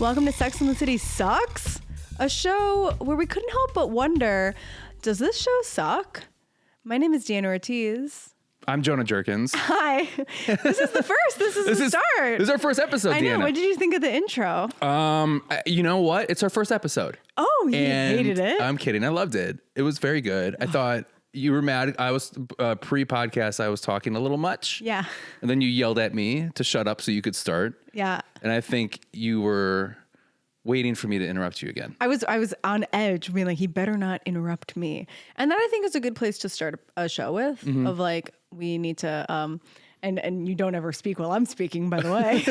Welcome to Sex and the City Sucks, a show where we couldn't help but wonder, does this show suck? My name is Deanna Ortiz. I'm Jonah Jerkins. Hi. This is the first. This is the start. This is our first episode, I know. Deanna. What did you think of the intro? You know what? It's our first episode. Oh, you hated it? I'm kidding. I loved it. It was very good. I thought you were mad. I was pre-podcast. I was talking a little much. Yeah. And then you yelled at me to shut up so you could start. Yeah. And I think you were waiting for me to interrupt you again. I was on edge, being like, he better not interrupt me. And that I think is a good place to start a show with, of like, we need to, and you don't ever speak while I'm speaking, by the way.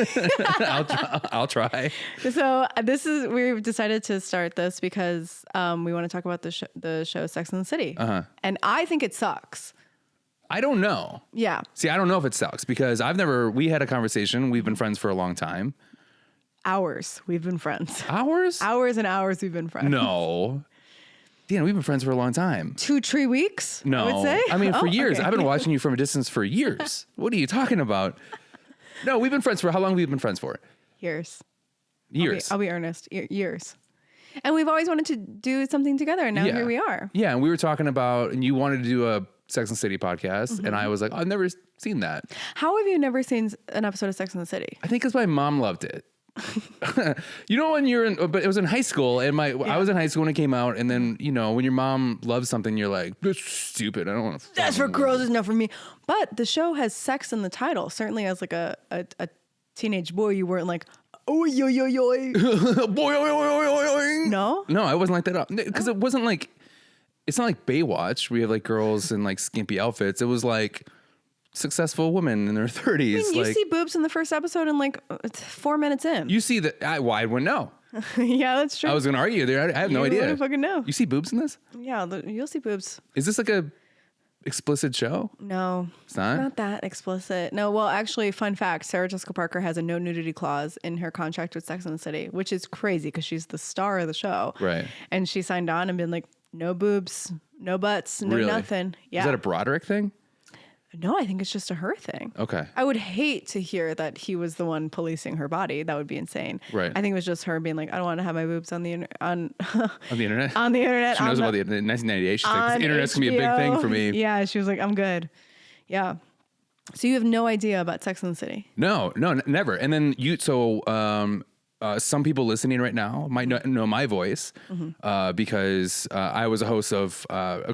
I'll try. So we've decided to start this because we want to talk about the show Sex and the City. And I think it sucks. I don't know. Yeah. See, I don't know if it sucks because we had a conversation. We've been friends for a long time. Hours we've been friends. Hours? Hours and hours we've been friends. No. Deanna, we've been friends for a long time. 2-3 weeks? No. I would say? I mean, for years. Okay. I've been watching you from a distance for years. What are you talking about? No, we've been friends for, how long have we been friends for? Years. Years. I'll be earnest. Years. And we've always wanted to do something together, and now here we are. Yeah, and we were talking about, and you wanted to do a Sex and the City podcast, and I was like, I've never seen that. How have you never seen an episode of Sex and the City? I think because my mom loved it. You know, when you're in, but it was in high school, and I was in high school when it came out, and then, you know, when your mom loves something, you're like, that's stupid. I don't want to. That's for girls, is not for me. But the show has sex in the title. Certainly, as like a teenage boy, you weren't like, oh yo yo yo. No, I wasn't like that because it wasn't like. It's not like Baywatch. We have like girls in like skimpy outfits. It was like successful women in their 30s. I mean, you like, see boobs in the first episode and like 4 minutes in. You see that? I wouldn't know. Yeah, that's true. I was going to argue there. I have no idea. You wouldn't fucking know. You see boobs in this? Yeah, you'll see boobs. Is this like a explicit show? No, it's not. Not that explicit. No, well, actually, fun fact: Sarah Jessica Parker has a no nudity clause in her contract with Sex and the City, which is crazy because she's the star of the show. Right. And she signed on and been like, no boobs, no butts, no nothing. Yeah. Is that a Broderick thing? No, I think it's just a her thing. Okay. I would hate to hear that he was the one policing her body. That would be insane. Right. I think it was just her being like, I don't want to have my boobs on the internet. On the internet? On the internet. She knows about the 1998. She's like, this internet's going to be a big thing for me. Yeah, she was like, I'm good. Yeah. So you have no idea about Sex and the City? No, never. And then some people listening right now might know my voice because I was a host of a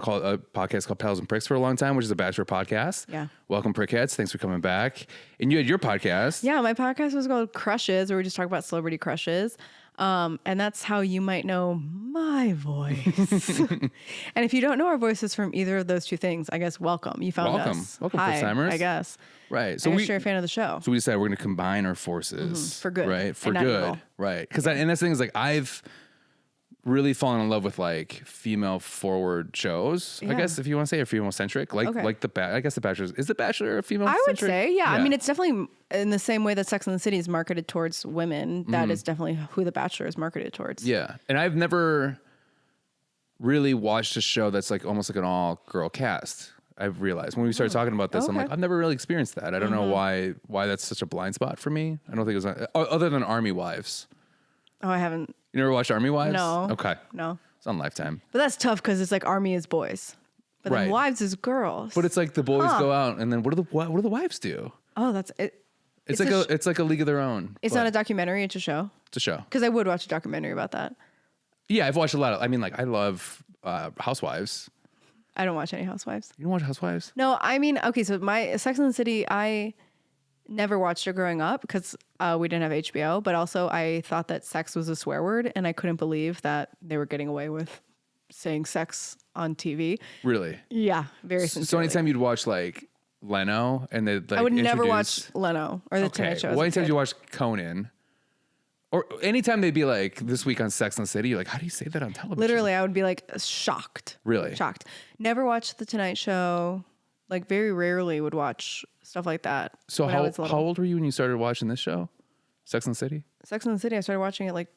podcast called Pals and Pricks for a long time, which is a Bachelor podcast. Yeah. Welcome, Prickheads. Thanks for coming back. And you had your podcast. Yeah, my podcast was called Crushes, where we just talk about celebrity crushes. And that's how you might know my voice. And if you don't know our voices from either of those two things, I guess welcome. You found us. Welcome, Hi, first-timers. I guess. Right. So you're a fan of the show. So we decided we're going to combine our forces. For good. Right. For And not good. evil. Right. Because and that's the thing is like I've really fallen in love with like female forward shows. Yeah. I guess if you want to say, or female centric, like I guess the Bachelor is the Bachelor a female. I would say, yeah. I Yeah. mean, it's definitely in the same way that Sex and the City is marketed towards women. That is definitely who The Bachelor is marketed towards. Yeah. And I've never really watched a show that's like almost like an all girl cast. I've realized when we started talking about this, I'm like, I've never really experienced that. I don't know why that's such a blind spot for me. I don't think it was other than Army Wives. Oh, I haven't. You never watched Army Wives? No. Okay. No. It's on Lifetime. But that's tough because it's like Army is boys, but then Right. Wives is girls. But it's like the boys go out, and then what do the wives do? Oh, that's it. It's like a league of their own. It's not a documentary; it's a show. It's a show. Because I would watch a documentary about that. Yeah, I've watched a lot of. I mean, like I love Housewives. I don't watch any Housewives. You don't watch Housewives? No, I mean, okay, so my Sex and the City, I never watched it growing up because we didn't have HBO, but also I thought that sex was a swear word, and I couldn't believe that they were getting away with saying sex on TV. Really? Yeah, very sincerely. So anytime you'd watch like Leno, and they like I would never introduce- watch Leno or The Tonight Show. Well, anytime you watch Conan, or anytime they'd be like this week on Sex and the City, you're like, how do you say that on television? Literally, I would be like shocked. Really? Shocked. Never watched The Tonight Show. Like very rarely would watch stuff like that. So when I was little. how old were you when you started watching this show, Sex and the City? Sex and the City, I started watching it like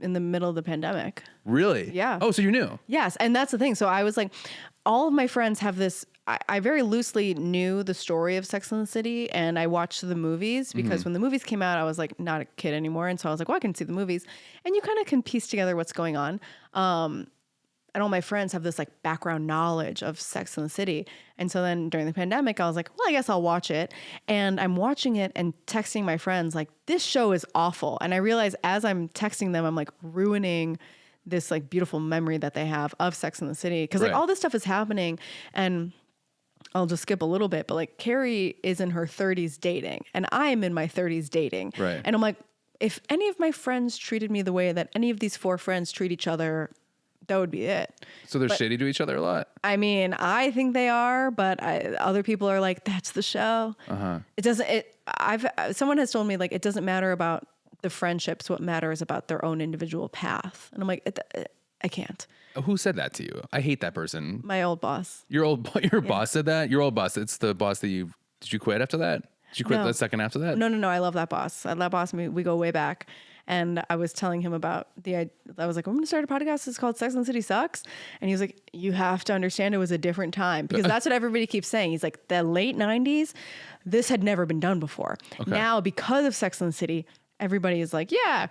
in the middle of the pandemic. Really? Yeah. Oh, so you knew? Yes. And that's the thing. So I was like, all of my friends have this I very loosely knew the story of Sex and the City, and I watched the movies because when the movies came out, I was like not a kid anymore. And so I was like, well, I can see the movies. And you kind of can piece together what's going on. And all my friends have this like background knowledge of Sex and the City. And so then during the pandemic, I was like, well, I guess I'll watch it. And I'm watching it and texting my friends like, this show is awful. And I realize as I'm texting them, I'm like ruining this like beautiful memory that they have of Sex and the City. Because like all this stuff is happening, and I'll just skip a little bit, but like Carrie is in her 30s dating and I am in my 30s dating. Right. And I'm like, if any of my friends treated me the way that any of these 4 friends treat each other, that would be it. So they're shitty to each other a lot? I mean, I think they are, but other people are like, that's the show. It doesn't, someone has told me like, it doesn't matter about the friendships. What matters about their own individual path. And I'm like, I can't. Who said that to you? I hate that person. My old boss. Your boss said that? Your old boss. It's the boss that did you quit after that? Did you quit the second after that? No. I love that boss. That boss, we go way back. And I was telling him about I was like, I'm going to start a podcast. It's called Sex and the City Sucks. And he was like, you have to understand it was a different time, because that's what everybody keeps saying. He's like, the late 90s, this had never been done before. Okay. Now, because of Sex and the City, everybody is like, yeah,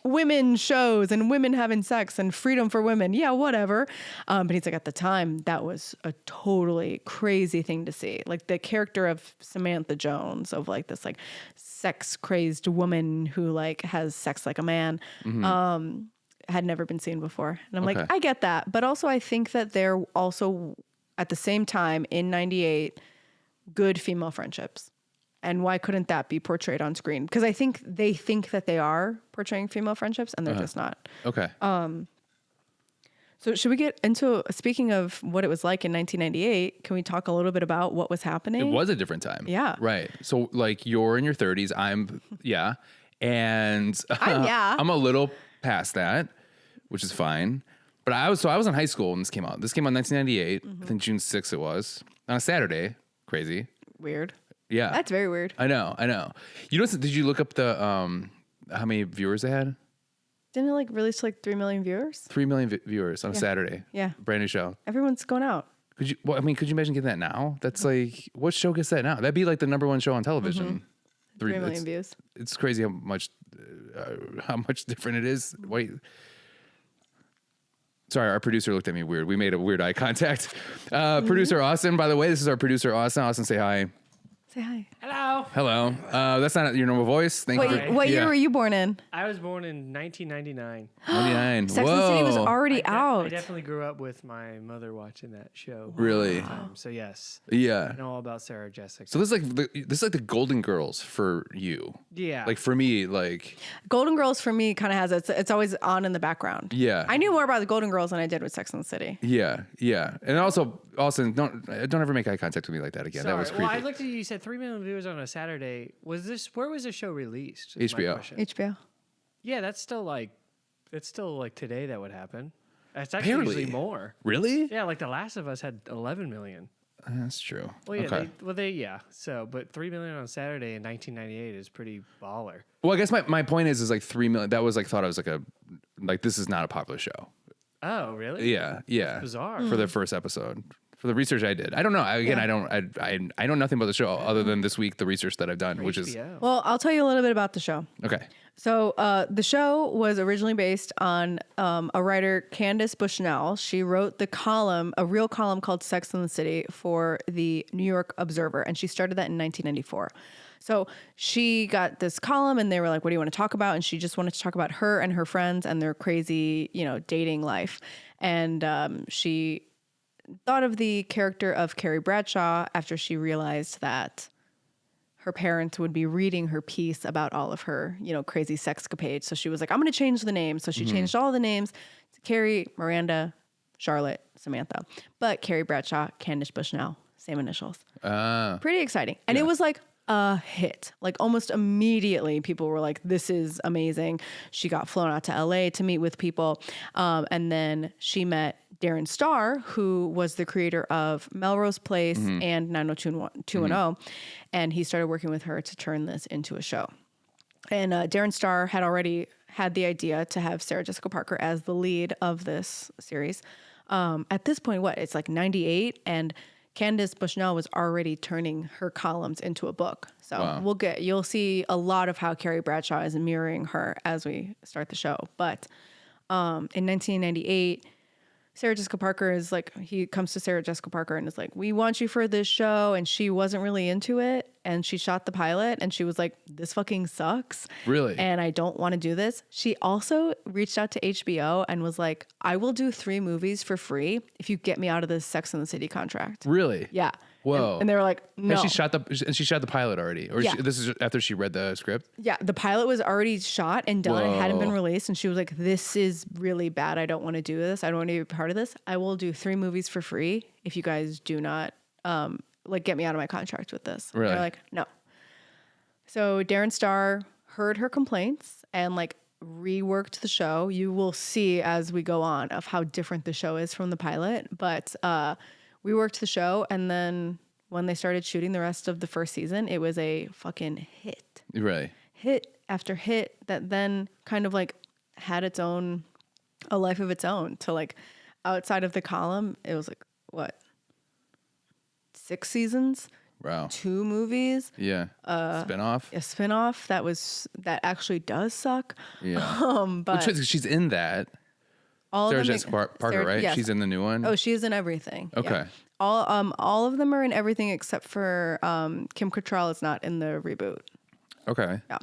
women shows and women having sex and freedom for women. Yeah, whatever. But he's like, at the time, that was a totally crazy thing to see. Like the character of Samantha Jones, of like this like sex crazed woman who like has sex like a man, had never been seen before. And I'm like, I get that. But also I think that they're also at the same time in 98, good female friendships. And why couldn't that be portrayed on screen? Because I think they think that they are portraying female friendships, and they're just not. Okay. So should we get into, speaking of what it was like in 1998, can we talk a little bit about what was happening? It was a different time. Yeah. Right. So like you're in your 30s. And I'm a little past that, which is fine. But I was in high school when this came out. This came out in 1998. I think June 6th it was. On a Saturday. Crazy. Weird. Yeah. That's very weird. I know. You know, did you look up the how many viewers they had? Didn't it like release to like 3 million viewers? 3 million viewers on a Saturday. Yeah. Brand new show. Everyone's going out. Could you imagine getting that now? That's like, what show gets that now? That'd be like the number 1 show on television. 3 million views. It's crazy how much different it is. Wait. Sorry, our producer looked at me weird. We made a weird eye contact. Producer Austin, by the way, this is our producer Austin. Austin, say hi. Say hi. Hello. That's not your normal voice. Thank you. What year were you born in? I was born in 1999. 99. Sex and the City was already out. I definitely grew up with my mother watching that show. Really? So yes. Yeah. I know all about Sarah Jessica. So this is like the Golden Girls for you. Yeah. Like for me, like Golden Girls for me kind of has it's always on in the background. Yeah. I knew more about the Golden Girls than I did with Sex and the City. Yeah. And also, Austin, don't ever make eye contact with me like that again. Sorry. That was creepy. Well, I looked at you said 3 million viewers on a Saturday. Where was the show released? is my HBO. question. HBO. Yeah, that's still like today that would happen. That's actually Apparently. usually more. Really? Yeah, like The Last of Us had 11 million. That's true. Well, yeah, Okay. So, but 3 million on Saturday in 1998 is pretty baller. Well, I guess my point is like 3 million. That was like thought of as this is not a popular show. Oh, really? Yeah. Bizarre. For the first episode. For the research I did. I don't know. Again, I know nothing about the show other than this week, the research that I've done, which is HBO. Well, I'll tell you a little bit about the show. okay. So the show was originally based on a writer, Candace Bushnell. She wrote a real column called Sex and the City for the New York Observer, and she started that in 1994. So she got this column and they were like, what do you want to talk about? And she just wanted to talk about her and her friends and their crazy, dating life. And she thought of the character of Carrie Bradshaw after she realized that her parents would be reading her piece about all of her, crazy sexcapades. So she was like, I'm going to change the names. So she changed all the names to Carrie, Miranda, Charlotte, Samantha. But Carrie Bradshaw, Candace Bushnell, same initials. Pretty exciting. And it was like a hit. Like almost immediately people were like, this is amazing. She got flown out to LA to meet with people. And then she met Darren Star, who was the creator of Melrose Place and 90210. And he started working with her to turn this into a show. And Darren Star had already had the idea to have Sarah Jessica Parker as the lead of this series. At this point, it's like 98, and Candace Bushnell was already turning her columns into a book. So Wow. you'll see a lot of how Carrie Bradshaw is mirroring her as we start the show. But in 1998, Sarah Jessica Parker is like, he comes to Sarah Jessica Parker and is like, we want you for this show. And she wasn't really into it. And she shot the pilot and she was like, this fucking sucks. Really? And I don't want to do this. She also reached out to HBO and was like, I will do 3 movies for free if you get me out of this Sex and the City contract. Really? Yeah. Whoa. And they were like, no. And she shot the pilot already, or Yeah. this is after she read the script. Yeah, the pilot was already shot and done. It hadn't been Whoa. released. And she was like, this is really bad. I don't want to do this. I don't want to be a part of this. I will do 3 movies for free if you guys do not like get me out of my contract with this. Really? They're like, no. So Darren Star heard her complaints and like reworked the show. You will see as we go on of how different the show is from the pilot. But we worked the show, and then when they started shooting the rest of the first season, it was a fucking hit. Really? Hit after hit that then kind of like had its own, a life of its own to like outside of the column. It was like, what? 6 seasons, Wow. 2 movies, Yeah. Spinoff. a spinoff that actually does suck. Yeah. But She's in that. all Sarah of them, Jessica Parker, right? yes. She's in the new one. Oh, she is in everything. Yeah. Okay. All of them are in everything except for Kim Cattrall is not in the reboot. Okay. Yeah.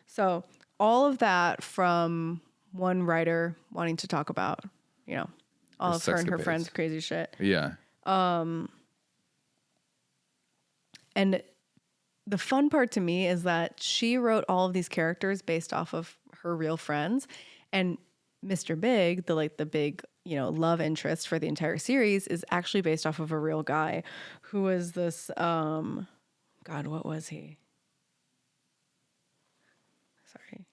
So all of that from one writer wanting to talk about, all of her and her sexcapades. friends' crazy shit. Yeah. And the fun part to me is that she wrote all of these characters based off of her real friends. And Mr. Big, the big, love interest for the entire series is actually based off of a real guy who was this, God, what was he? Sorry.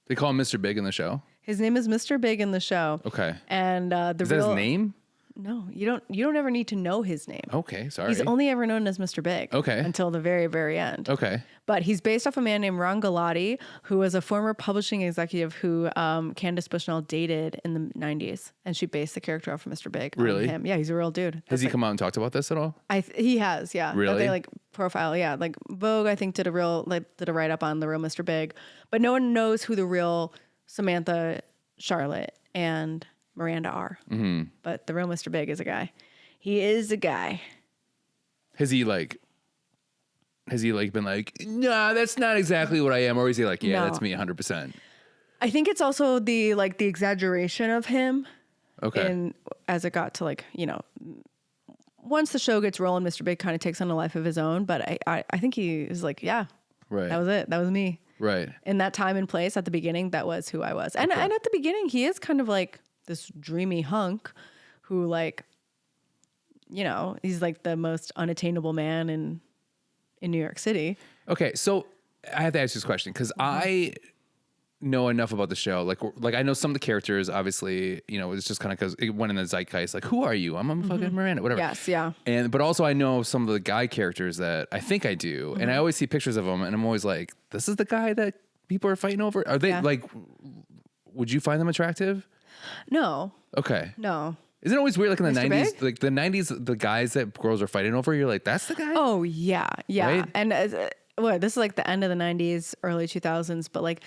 They call him Mr. Big in the show. His name is Mr. Big in the show. Okay. And the Is that real his name? No, you don't ever need to know his name. Okay. Sorry. He's only ever known as Mr. Big. Okay. Until the very, very end. Okay. But he's based off a man named Ron Galati, who was a former publishing executive who Candace Bushnell dated in the 90s. And she based the character off of Mr. Big. on Really? him. Yeah, he's a real dude. Has he come out and talked about this at all? He has, yeah. Really? They profile, yeah. Like Vogue, I think did a write up on the real Mr. Big, but no one knows who the real Samantha, Charlotte, and Miranda are. Mm-hmm. But the real Mr. Big is a guy. He is a guy. Has he been like, nah, that's not exactly what I am, or is he like, yeah, No. that's me 100%? I think it's also the exaggeration of him. Okay. And as it got to once the show gets rolling, Mr. Big kind of takes on a life of his own. But I think he is like, yeah, Right. that was it. That was me. Right. In that time and place at the beginning, that was who I was. And at the beginning, he is kind of like this dreamy hunk who he's like the most unattainable man in New York City. Okay, so I have to ask you this question because I know enough about the show. Like I know some of the characters. Obviously, it's just kind of because it went in the zeitgeist. Like, who are you? I'm a fucking Miranda, whatever. Yes, yeah. But also I know some of the guy characters that I think I do, and I always see pictures of them, and I'm always like, this is the guy that people are fighting over. Are they Yeah. Would you find them attractive? No, Okay. no. Isn't it always weird? Like in the Mr. 90s, Big? like the 90s, the guys that girls are fighting over, you're like, that's the guy? Oh, yeah, yeah. Right? And this is like the end of the 90s, early 2000s, but like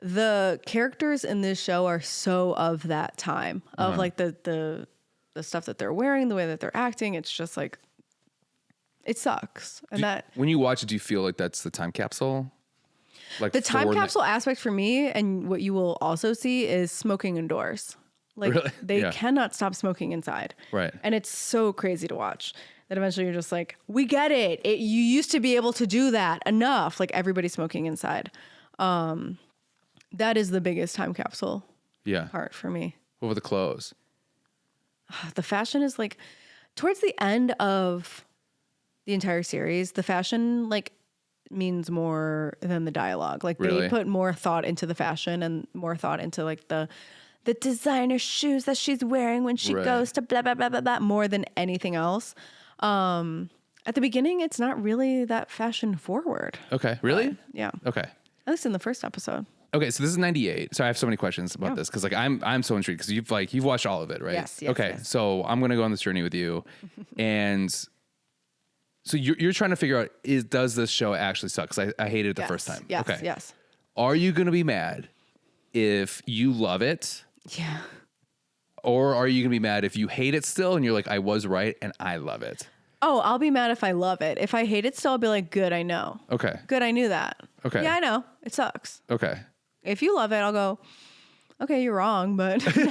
the characters in this show are so of that time, of like the stuff that they're wearing, the way that they're acting. It's just like, it sucks. And When you watch it, do you feel like that's the time capsule? Like the time for capsule aspect for me, and what you will also see is smoking indoors. Like Really? they Yeah. cannot stop smoking inside. Right. And it's so crazy to watch that eventually you're just like, we get it. You used to be able to do that enough. Like everybody's smoking inside. That is the biggest time capsule Yeah. part for me. What were the clothes? The fashion is like towards the end of the entire series, the fashion means more than the dialogue. Like Really? they put more thought into the fashion and more thought into like the designer shoes that she's wearing when she Right. goes to blah blah blah blah blah more than anything else. At the beginning, it's not really that fashion forward. Okay. Really? Yeah, Okay. at least in the first episode. Okay, so this is 98. So I have so many questions about this because like I'm so intrigued because you've watched all of it, right? Yes, yes, Okay, yes. so I'm gonna go on this journey with you, and so you're trying to figure out does this show actually suck? Because I hated it the first time. Yes, Okay. yes. Are you gonna be mad if you love it, Yeah. or are you gonna be mad if you hate it still and you're like I was right and I love it? Oh, I'll be mad if I love it. If I hate it still, I'll be like, good, I know. Okay. Good, I knew that. Okay. Yeah, I know. It sucks. Okay. If you love it, I'll go, okay, you're wrong, but no.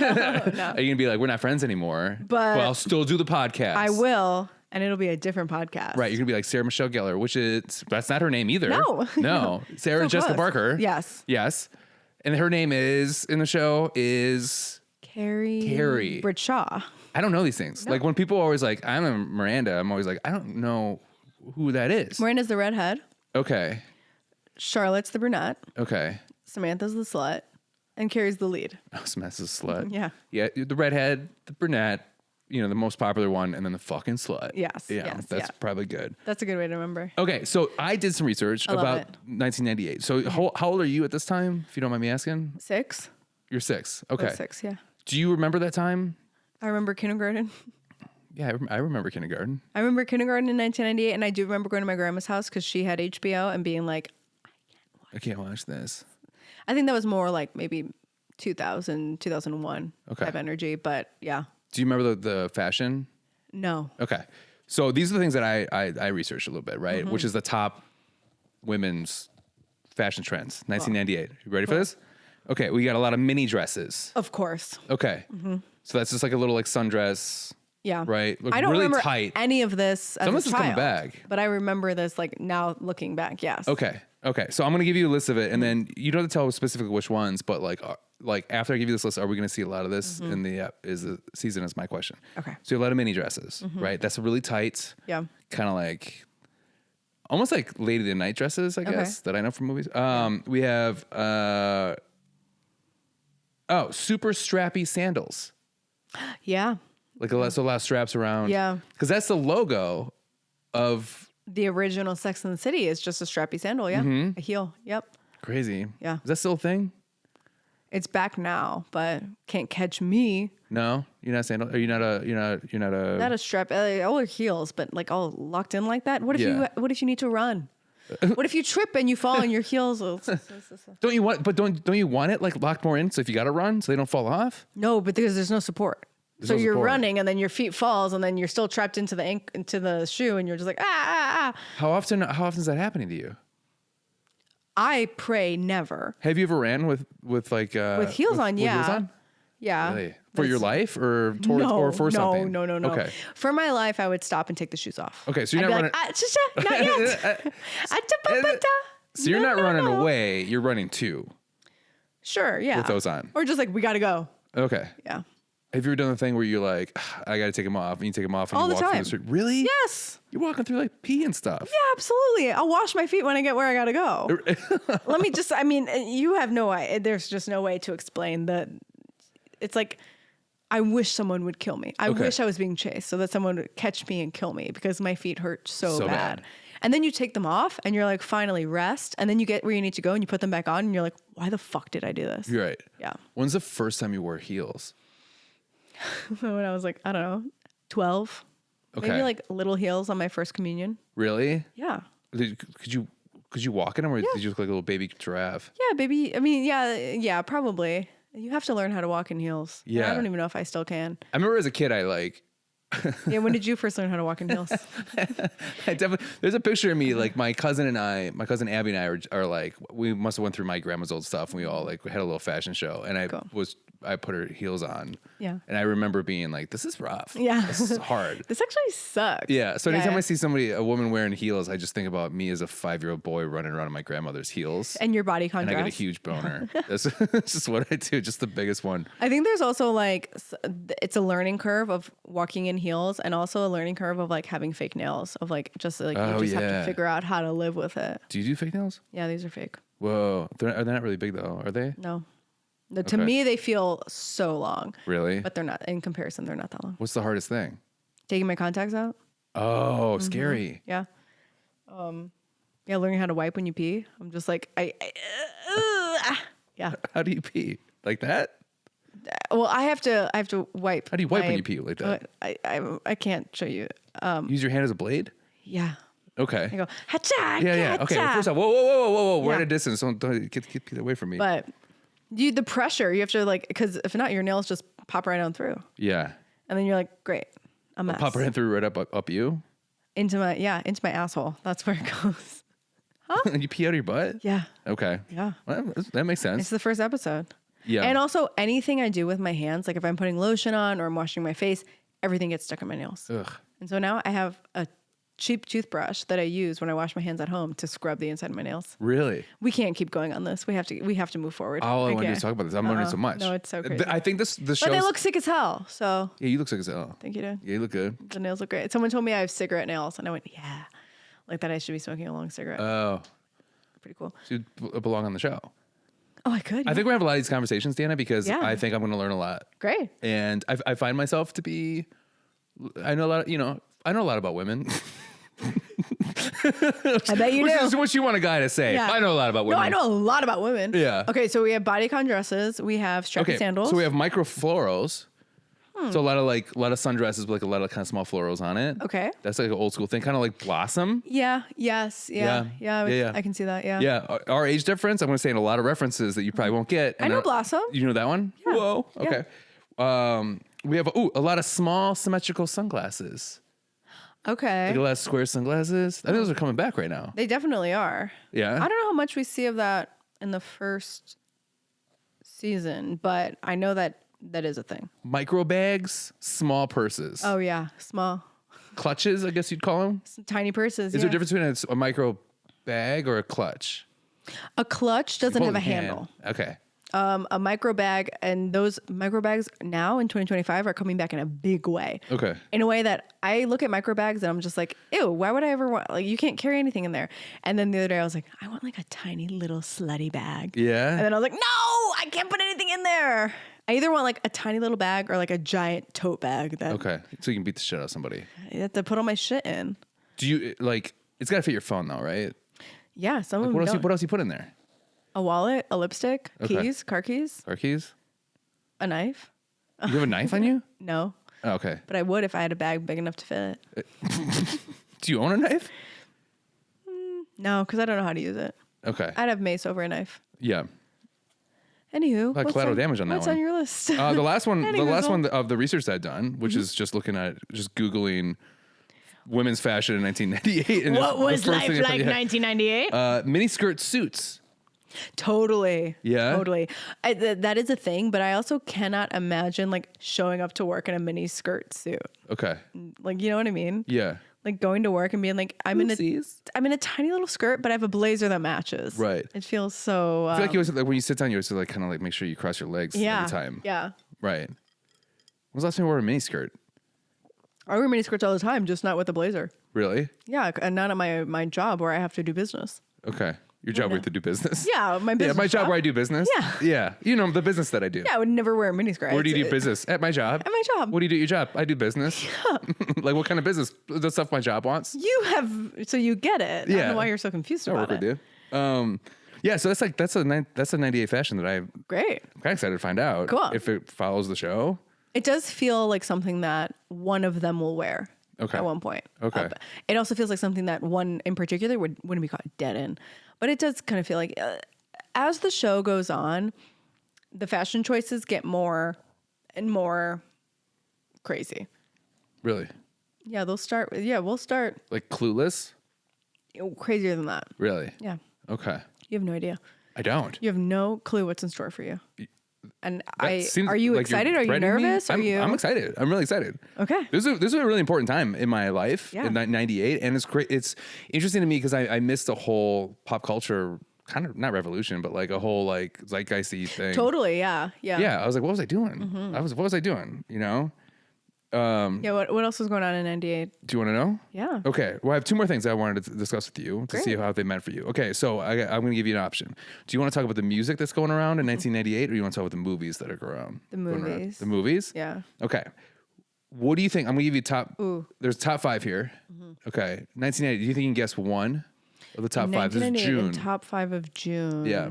Are you gonna be like we're not friends anymore? But I'll still do the podcast. I will, and it'll be a different podcast. Right, you're gonna be like Sarah Michelle Gellar, which is that's not her name either. No. no, Sarah So Jessica close. Parker. Yes. yes, and her name is in the show is Carrie Bradshaw. I don't know these things. Like when people are always like I'm a Miranda, I'm always like I don't know who that is. Miranda's the redhead. Okay, Charlotte's the brunette. okay. Samantha's the slut. And Carrie's the lead. Oh, Smash is a slut. Yeah. yeah. The redhead, the brunette, the most popular one, and then the fucking slut. Yes, yeah, yes, that's yeah. probably good. That's a good way to remember. Okay, so I did some research love about it. 1998. So how old are you at this time, if you don't mind me asking? 6? You're 6. I Okay. was 6, yeah. Do you remember that time? I remember kindergarten. Yeah, I remember kindergarten. I remember kindergarten in 1998, and I do remember going to my grandma's house because she had HBO and being like, I can't watch this. I think that was more like maybe 2000, 2001 Okay. type energy, but yeah. Do you remember the fashion? No. Okay. So these are the things that I researched a little bit, right? Mm-hmm. Which is the top women's fashion trends, 1998. You ready for this? Okay, we got a lot of mini dresses. Of course. Okay. So that's just like a little like sundress. Yeah. Right? Look I don't really remember tight. any of this as Some a of this is coming child, back. but I remember this like now looking back. Yes. Okay. Okay. So I'm going to give you a list of it and then you don't have to tell specifically which ones, but like after I give you this list, are we going to see a lot of this in the season is my question. Okay. So you have a lot of mini dresses, right? That's really tight. Yeah. Kind of like almost like Lady of the Night dresses, I guess, that I know from movies. We have super strappy sandals. Yeah. Like a lot of straps around. Yeah. Because that's the logo of The original Sex and the City is just a strappy sandal. Yeah. A heel. Yep. crazy. Yeah. Is that still a thing? It's back now, but can't catch me. No, you're not sandal. Are you not a? Not a strap. All her heels, but like all locked in like that. What if Yeah. What if you need to run? What if you trip and you fall and your heels? Don't you want? But don't you want it like locked more in? So if you got to run, so they don't fall off. No, but because there's no support. So no you're support. running and then your feet falls and then you're still trapped into the shoe and you're just like ah. How often is that happening to you? I pray never. Have you ever ran with like With heels on, with yeah. heels on? Yeah. Really? But For your it's- life or towards or for something? No. Okay. For my life, I would stop and take the shoes off. Okay, so you're I'd not be running. like, not yet. So you're not No, running no. away. You're running too. Sure, yeah. With those on. Or just like, we got to go. Okay. Yeah. Have you ever done the thing where you're like, I got to take them off, and you take them off, and All you the walk through time. the street? Really? Yes. You're walking through like pee and stuff. Yeah, absolutely. I'll wash my feet when I get where I got to go. Let me just, you have no idea. There's just no way to explain that. It's like, I wish someone would kill me. I Okay. wish I was being chased so that someone would catch me and kill me because my feet hurt so So bad. bad. And then you take them off and you're like, finally rest. And then you get where you need to go and you put them back on and you're like, why the fuck did I do this? You're right. Yeah. When's the first time you wore heels? When I was like, I don't know, 12. Okay. Maybe like little heels on my first communion. Really? Yeah. Could you walk in them, or did you look like a little baby giraffe? Yeah, baby. I mean, yeah, probably. You have to learn how to walk in heels. And Yeah. I don't even know if I still can. I remember as a kid, I like. Yeah, when did you first learn how to walk in heels? I definitely. There's a picture of me, like my cousin Abby and I are like, we must have went through my grandma's old stuff, and we all like had a little fashion show, and I put her heels on. Yeah. And I remember being like, this is rough. Yeah. This is hard. This actually sucks. Yeah. So anytime Yeah. I see a woman wearing heels, I just think about me as a 5-year-old boy running around in my grandmother's heels. And your body And contrast. I get a huge boner. That's just what I do. Just the biggest one. I think there's also like, it's a learning curve of walking in heels and also a learning curve of like having fake nails of like, just like, Oh, you just have yeah. to figure out how to live with it. Do you do fake nails? Yeah, these are fake. Whoa. They're not really big though, are they? No. To Okay. me, they feel so long, Really? but they're not. In comparison, they're not that long. What's the hardest thing? Taking my contacts out. Oh, scary. Yeah. Yeah, learning how to wipe when you pee. I'm just like, Yeah. How do you pee? Like that? Well, I have to wipe. How do you wipe when you pee like that? I can't show you. Use your hand as a blade? Yeah. Okay. I go, hacha, Yeah. Okay. Well, hacha." first off, whoa. We're at Yeah. a distance. Don't get away from me. But the pressure, you have to like, because if not, your nails just pop right on through. yeah. And then you're like, great, a mess. Pop right through right up you. Into my asshole. That's where it goes. And you pee out of your butt? Yeah. Okay. Yeah. Well, that makes sense. It's the first episode. Yeah. And also anything I do with my hands, like if I'm putting lotion on or I'm washing my face, everything gets stuck in my nails. Ugh. And so now I have a cheap toothbrush that I use when I wash my hands at home to scrub the inside of my nails. Really? We can't keep going on this. We have to move forward. All I want to do Okay. is talk about this. I'm learning so much. No, it's so crazy. I think the show. But they look sick as hell. So Yeah, you look sick as hell. thank you, dude. Yeah, you look good. The nails look great. Someone told me I have cigarette nails, and I went, yeah, like that. I should be smoking a long cigarette. Oh, Pretty cool. so you belong on the show. Oh, I could. I think we have a lot of these conversations, Dana, because Yeah. I think I'm going to learn a lot. Great. And I find myself to be, I know a lot, I know a lot about women. I bet you Which do. is what you want a guy to say. Yeah. I know a lot about No, women. I know a lot about women. Yeah. Okay, so we have bodycon dresses. We have strappy Okay, sandals. so we have micro florals. So a lot of sundresses with like a lot of kind of small florals on it. Okay. That's like an old school thing, kind of like Blossom. Yeah. Yes. Yeah. Yeah. I can see that. Yeah. Yeah, our age difference. I'm going to say in a lot of references that you probably won't get. I know Blossom. You know that one? Yeah. Whoa. Yeah. Okay. We have a lot of small symmetrical sunglasses. Okay. Like a lot of square sunglasses. I think those are coming back right now. They definitely are. Yeah. I don't know how much we see of that in the first season, but I know that is a thing. Micro bags, small purses, Oh yeah, small, clutches. I guess you'd call them. tiny purses. Is there a difference between a micro bag or a clutch? A clutch doesn't have a Hold in hand. handle. Okay. A micro bag, and those micro bags now in 2025 are coming back in a big way. Okay. In a way that I look at micro bags and I'm just like, ew, why would I ever want, like, you can't carry anything in there. And then the other day I was like, I want like a tiny little slutty bag. Yeah. And then I was like, no, I can't put anything in there. I either want like a tiny little bag or like a giant tote bag that Okay. So you can beat the shit out of somebody. I have to put all my shit in. Do you like? It's got to fit your phone though, right? Yeah, some of What them else? don't. What else you put in there? A wallet, a lipstick, Okay. keys, car keys, Car keys. a knife. You have a knife on you? No, Oh, okay. but I would if I had a bag big enough to fit it. Do you own a knife? No, because I don't know how to use it. Okay. I'd have mace over a knife. Yeah. Anywho, Like collateral damage on that what's one. on your list? The last one, the last Anywho. one of the research that I've done, which Mm-hmm. is just looking at, just Googling women's fashion in 1998. And What the was first life thing I like thought- 1998? Mini skirt suits. Totally. Yeah? Totally. That is a thing, but I also cannot imagine like showing up to work in a mini skirt suit. Okay. Like, you know what I mean? Yeah. Like going to work and being like, I'm in Oopsies. a tiny little skirt, but I have a blazer that matches. Right. It feels so. I feel like you always, like, when you sit down, you always like kind of like make sure you cross your legs yeah. every time. Yeah. Right. When was the last time you wore a mini skirt? I wear mini skirts all the time, just not with a blazer. Really? Yeah, and not at my job where I have to do business. Okay. Your job where you have to do business? Yeah, my business. Yeah, my job where I do business? Yeah. Yeah. You know, the business that I do. Yeah, I would never wear a mini skirt. Where do you do It's- business? At my job. At my job. What do you do at your job? I do business. Like what kind of business? The stuff my job wants. You have, so you get it. I don't Yeah. know why you're so confused I about work it. with you. Yeah, so that's a 98 fashion that I'm Great. kind of excited to find out. Cool. If it follows the show. It does feel like something that one of them will wear. Okay. At one point. Okay. It also feels like something that one in particular wouldn't be caught dead in. But it does kind of feel like as the show goes on, the fashion choices get more and more crazy. Really? Yeah, we'll start Like Clueless? crazier than that. Really? Yeah. Okay. You have no idea. I don't. You have no clue what's in store for you. And That seems are you like you're excited? Are you threatening me? nervous? I'm excited. I'm really excited. Okay. This is a really important time in my life Yeah. in 98. And it's great. It's interesting to me because I missed the whole pop culture kind of not revolution, but like a whole like zeitgeisty thing. Totally. Yeah. Yeah. Yeah. I was like, what was I doing? Mm-hmm. What was I doing? You know? Yeah. What else was going on in 98? Do you want to know? Yeah. Okay. Well, I have two more things I wanted to discuss with you to see Great. how they meant for you. Okay. So I'm going to give you an option. Do you want to talk about the music that's going around in 1998 or do you want to talk about the movies that are going around? The going around? movies. The movies? Yeah. Okay. What do you think? I'm going to give you top. Ooh. There's top 5 here. Okay. 1980. Do you think you can guess one of the top 5? This is 1998 June. in top 5 of June. Yeah.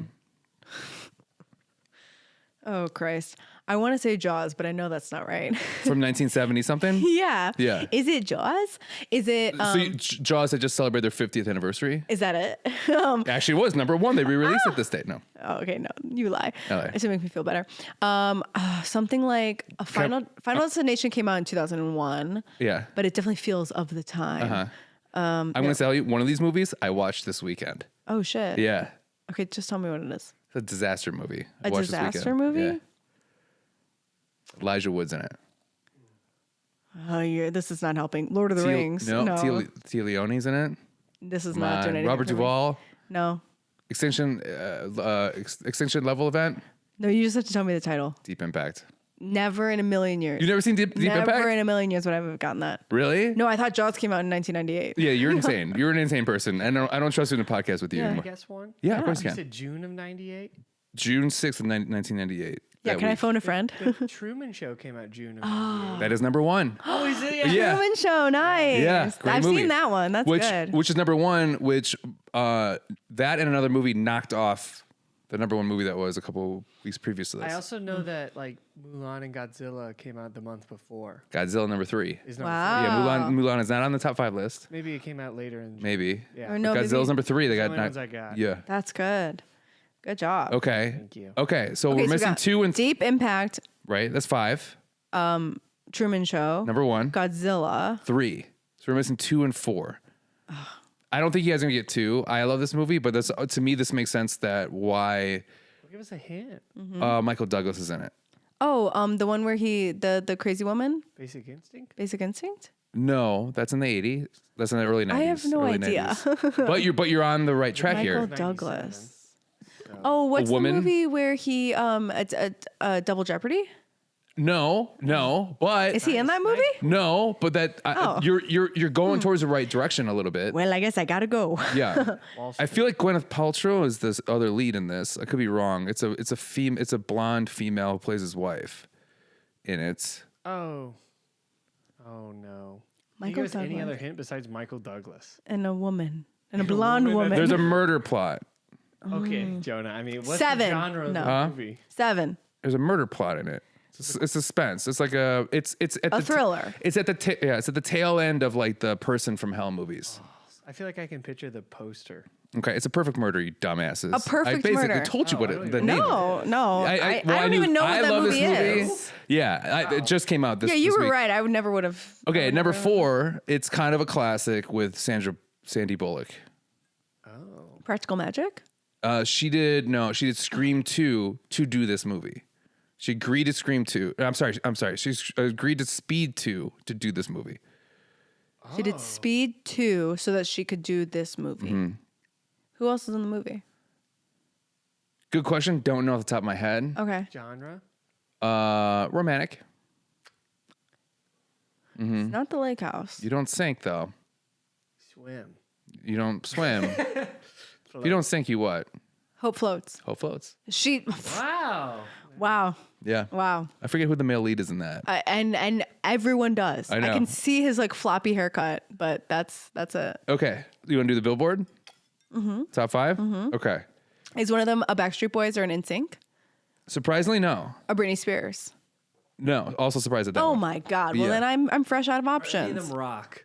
Oh Christ! I want to say Jaws, but I know that's not right. From 1970 something. Yeah. Yeah. Is it Jaws? Is it? Jaws had just celebrated their 50th anniversary. Is that it? Actually, it was number one. They re-released it this day. No. Oh, okay, no, you lie. LA. It should make me feel better. Something like a Final Destination came out in 2001. Yeah. But it definitely feels of the time. I'm going to tell you, one of these movies I watched this weekend. Oh shit. Yeah. Okay, just tell me what it is. It's a disaster movie. I A watched this disaster weekend. movie? Yeah. Elijah Wood's in it. Oh, this is not helping. Lord of the Rings. No, Tia Leone's in it. this is Come not on. doing anything. Robert for me. Duvall. No, Extinction level event. no, you just have to tell me the title. Deep Impact. Never in a million years. You've never seen Deep Impact? Never in a million years would I have gotten that. Really? No, I thought Jaws came out in 1998. Yeah, you're insane. You're an insane person. I don't trust you in a podcast with you Yeah. Can I anymore. guess one? Yeah, of course you You can. said June of '98. June 6th of 1998. Yeah, that can I week. phone a friend? The Truman Show came out June of '98. That is number one. Oh, is it? Yeah. Truman Show, nice. Yeah, great I've movie. seen that one. That's good. Which is number one, which that and another movie knocked off the number one movie that was a couple weeks previous to this. I also know that like Mulan and Godzilla came out the month before. Godzilla number 3. Is number Wow. Yeah, Mulan is not on the top 5 list. three. Maybe it came out later in June. Maybe. Yeah. Or no, Godzilla's maybe- number 3. They Those got are the only ones I got. Yeah. That's good. Good job. Okay. Thank you. Okay. So Okay, we're so we missing got 2 and Deep Impact, right. That's 5. Truman Show, Number 1. Godzilla. 3. So we're missing 2 and 4. I don't think you guys are gonna get 2. I love this movie, but that's to me this makes sense that why Well, give us a hint. Michael Douglas is in it. Oh, the one where the crazy woman, Basic Instinct. Basic Instinct. No, that's in the 80s. That's in the early 90s. I have no early idea. 90s. but you're on the right track Michael here. Douglas. Oh, what's the woman? movie where he Double Jeopardy? No, but Is he in that movie? no, but that Oh. you're going towards the right direction a little bit. Well, I guess I gotta go. Yeah, Wall I feel like Gwyneth Paltrow is this other lead in this. I could be wrong. It's a blonde female who plays his wife in it. Oh. Oh no. Can you Michael give us any Douglas. other hint besides Michael Douglas? And a woman. And a blonde woman. There's a murder plot. Okay, Jonah. I mean, what's 7. the genre of No. the movie? 7. There's a murder plot in it. It's suspense. It's like it's at A the thriller. It's at the it's at the tail end of like the Person from Hell movies. I feel like I can picture the poster. Okay, it's A Perfect Murder, you dumbasses. A Perfect I basically Murder. told you what I don't the even name. No. I don't knew- even know what I that love movie this is. Yeah, it just came out this. Yeah, you this were week. right. I would never would have. Okay, number 4. It's kind of a classic with Sandy Bullock. Practical Magic. She did Scream 2 to do this movie. She agreed to Scream 2. I'm sorry. She agreed to Speed 2 to do this movie. She did Speed 2 so that she could do this movie. Mm-hmm. Who else is in the movie? Good question. Don't know off the top of my head. Okay. Genre? Romantic. It's not the Lake House. You don't sink though. Swim. You don't swim. If you don't sink, you what? Hope Floats. Hope floats. She. Wow. Wow. Yeah. Wow. I forget who the male lead is in that. And everyone does. I know. can see his like floppy haircut, but that's it. Okay. You want to do the Billboard? Mm-hmm. Top 5? Mm-hmm. Okay. Is one of them a Backstreet Boys or an NSYNC? Surprisingly, no. A Britney Spears. No. Also surprised at that Oh one. my God. Well, Yeah. then I'm fresh out of Any of options. them rock.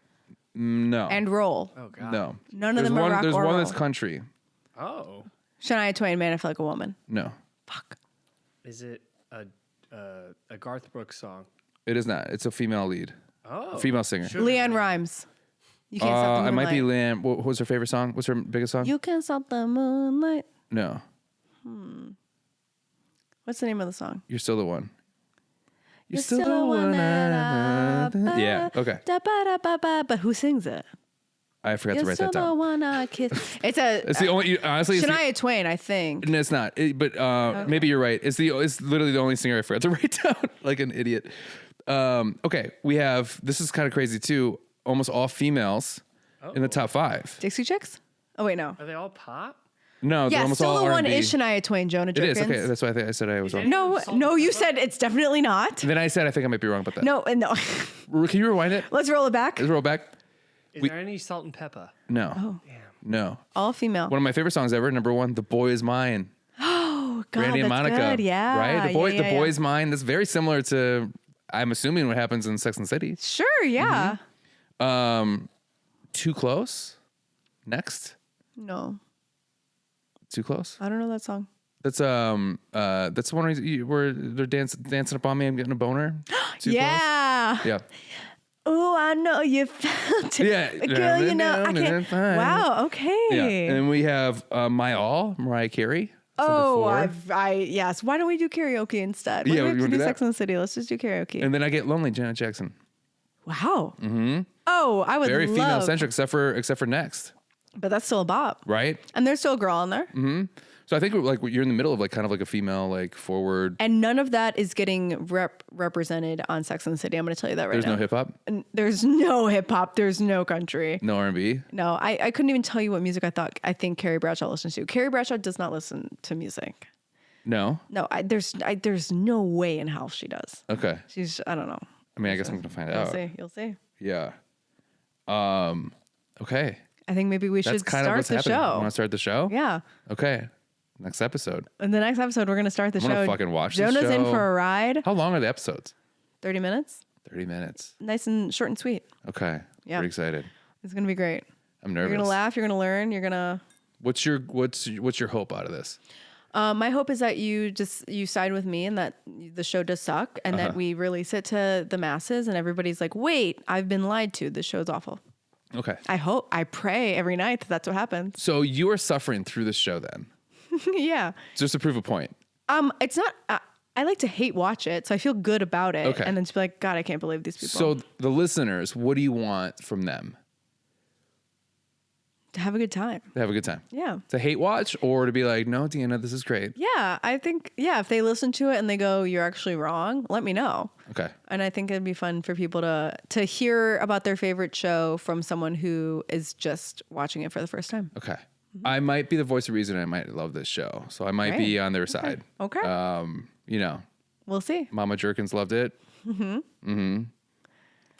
No. And roll. Oh God. no. None of There's them are one, rock There's or one roll. that's country. Oh. Shania Twain, Man, I Feel Like a Woman. No. Fuck. Is it a Garth Brooks song? It is not. It's a female lead. Oh. Female singer. Sugar Leanne Man. Rhymes. You can't stop the It might be moonlight. Liam. What was her favorite song? What's her biggest song? You can't stop the moonlight. No. What's the name of the song? You're still the one. You're still the one that I- Yeah. Okay. Da-ba-da-ba-ba. But who sings it? I forgot to You're write still that the down. one I kiss. It's a It's the only. Honestly, it's the, Shania Twain, I think. no, it's not. But maybe you're right. It's literally the only singer I forgot to write down, like an idiot. Okay, we have. This is kind of crazy too. Almost all females in the top 5. Dixie Chicks? Oh wait, no. Are they all pop? No, they're Yeah, almost still all the one R&B. is Shania Twain, Jonah It Jerkins. is okay. That's why I said I was wrong. No, you said it's definitely not. Then I said I think I might be wrong about that. No. Can you rewind it? Let's roll it back. Let's roll back. Is there any Salt and Pepper? No. Oh. No. All female. One of my favorite songs ever. Number 1, "The Boy Is Mine." Oh God, Brandy and that's Monica. good. Yeah. Right? The Yeah. boy's mind. That's very similar to, I'm assuming, what happens in Sex and the City. Sure. Yeah. Too Close. Next. No, Too Close. I don't know that song. That's one where they're dancing up on me. I'm getting a boner. Too Yeah. Close. Yeah. Oh, I know you felt it. Yeah. Girl, you know, I can't. Wow. Okay. Yeah. And then we have My All, Mariah Carey. That's number 4. Yes. Why don't we do karaoke instead? Why Yeah, do we you have to wanna do do that? Sex and the City? Let's just do karaoke. And then I Get Lonely, Janet Jackson. Wow. Mm-hmm. Oh, I would Very love. female centric, except for Next, But that's still a bop. right? And there's still a girl on there. Mm-hmm. So I think you're in the middle of kind of a female forward. And none of that is getting represented on Sex and the City. I'm going to tell you that right There's now. no hip hop, There's no hip hop. There's no country. no R&B. No, I couldn't even tell you what music I think Carrie Bradshaw listens to. Carrie Bradshaw does not listen to music. No. No, there's no way in hell she does. Okay. I don't know. I mean, I guess I'm gonna find You'll out. see. You'll see. Yeah. Okay. I think maybe we That's should kind of start what's the happening. show. Want to start the show? Yeah. Okay. Next episode. In the next episode, we're going to start the I'm gonna show. fucking watch this Jonah's in show. for a ride. How long are the episodes? 30 minutes. 30 minutes. Nice and short and sweet. Okay. Yeah. Pretty excited. It's going to be great. I'm nervous. You're going to laugh. You're going to learn. You're going to... What's your hope out of this? My hope is that you side with me and that the show does suck and that we release it to the masses and everybody's like, wait, I've been lied to. This show's awful. Okay. I pray every night that that's what happens. So you are suffering through this show then, Yeah. just to prove a point. It's not, I like to hate watch it. So I feel good about it. Okay. And then to be like, God, I can't believe these people. So the listeners, what do you want from them? To have a good time. To have a good time. Yeah. To hate watch or to be like, no, Deanna, this is great. Yeah. I think, if they listen to it and they go, you're actually wrong, let me know. Okay. And I think it'd be fun for people to hear about their favorite show from someone who is just watching it for the first time. Okay. I might be the voice of reason. I might love this show. So I might be on their side. Okay. We'll see. Mama Jerkins loved it. Pretty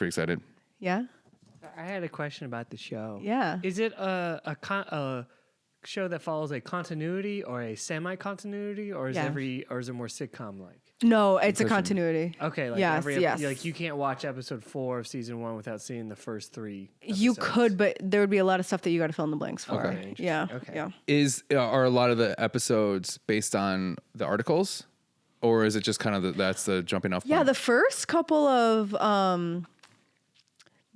excited. Yeah. I had a question about the show. Yeah. Is it a show that follows a continuity or a semi-continuity, or is Yeah. or is it more sitcom-like? No, it's a Listen. continuity. Okay, like Yes, yes. like you can't watch episode 4 of season 1 without seeing the first 3. You episodes. could, but there would be a lot of stuff that you got to fill in the blanks for. Okay. Interesting. Yeah. Okay. Yeah. Are a lot of the episodes based on the articles, or is it just kind of that's the jumping off Yeah. point? The first couple of,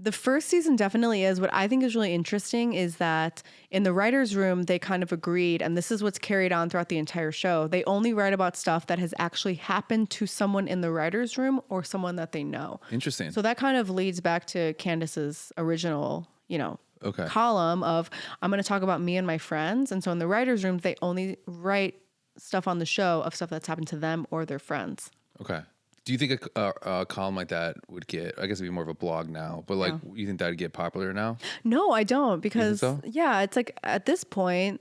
the first season definitely is. What I think is really interesting is that in the writer's room, they kind of agreed, and this is what's carried on throughout the entire show. They only write about stuff that has actually happened to someone in the writer's room or someone that they know. Interesting. So that kind of leads back to Candace's original, Okay. column of I'm going to talk about me and my friends. And so in the writer's room, they only write stuff on the show of stuff that's happened to them or their friends. Okay. Do you think a column like that would get? I guess it'd be more of a blog now, but you think that'd get popular now? No, I don't because so? yeah, it's like at this point,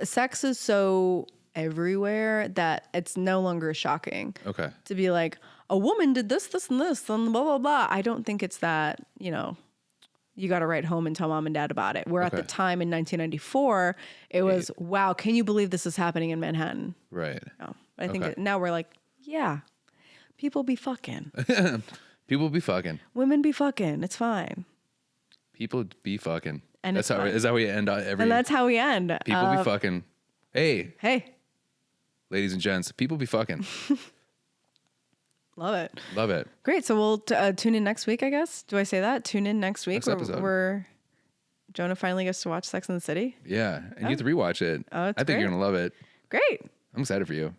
sex is so everywhere that it's no longer shocking. Okay. To be like a woman did this, and this, and blah blah blah. I don't think it's that. You got to write home and tell mom and dad about it. Where at the Okay. time in 1994, it was wow. Can you believe this is happening in Manhattan? Right. No, I think Okay. now we're like yeah, people be fucking, People be fucking. women be fucking. It's fine. People be fucking. And that's it's how fine. is that how we end every. And that's how we end. People be fucking. Hey, Hey, ladies and gents, people be fucking. love it. Love it. Great. So we'll tune in next week, I guess. Do I say that? Tune in next week. Next episode. Where Jonah finally gets to watch Sex and the City. Yeah, and you have to rewatch it. Oh, it's I think you're great. gonna love it. Great. I'm excited for you.